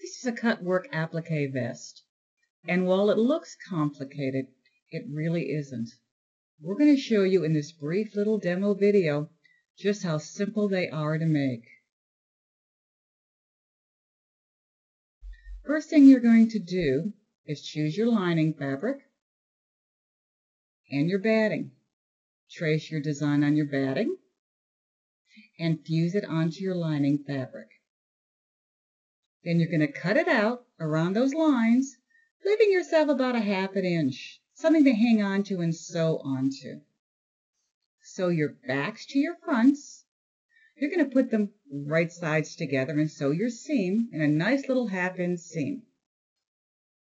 This is a cut work applique vest, and while it looks complicated, it really isn't. We're going to show you in this brief little demo video just how simple they are to make. First thing you're going to do is choose your lining fabric and your batting. Trace your design on your batting and fuse it onto your lining fabric. Then you're going to cut it out around those lines, leaving yourself about a ½ inch, something to hang on to and sew onto. Sew your backs to your fronts. You're going to put them right sides together and sew your seam in a nice little ½ inch seam.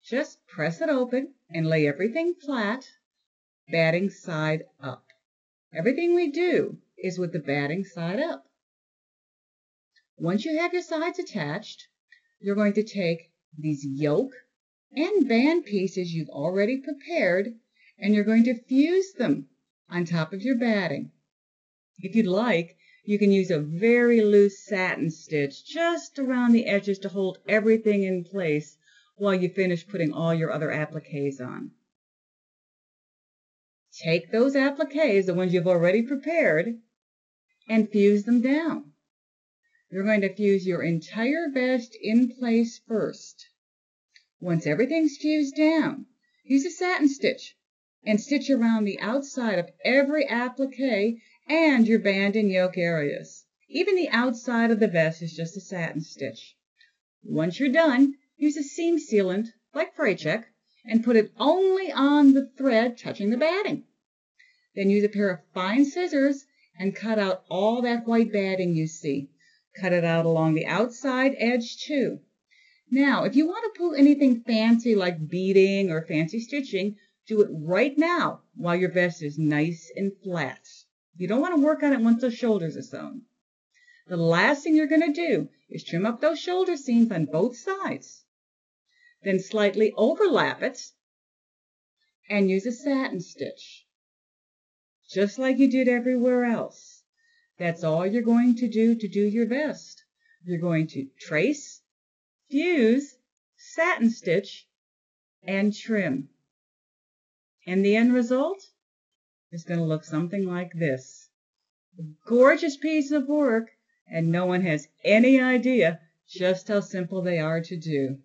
Just press it open and lay everything flat, batting side up. Everything we do is with the batting side up. Once you have your sides attached, you're going to take these yoke and band pieces you've already prepared, and you're going to fuse them on top of your batting. If you'd like, you can use a very loose satin stitch just around the edges to hold everything in place while you finish putting all your other appliques on. Take those appliques, the ones you've already prepared, and fuse them down. You're going to fuse your entire vest in place first. Once everything's fused down, use a satin stitch and stitch around the outside of every applique and your band and yoke areas. Even the outside of the vest is just a satin stitch. Once you're done, use a seam sealant like fray check and put it only on the thread touching the batting. Then use a pair of fine scissors and cut out all that white batting you see. Cut it out along the outside edge too. Now, if you want to pull anything fancy like beading or fancy stitching, do it right now while your vest is nice and flat. You don't want to work on it once those shoulders are sewn. The last thing you're going to do is trim up those shoulder seams on both sides. Then slightly overlap it and use a satin stitch, just like you did everywhere else. That's all you're going to do your vest. You're going to trace, fuse, satin stitch, and trim. And the end result is going to look something like this. A gorgeous piece of work, and no one has any idea just how simple they are to do.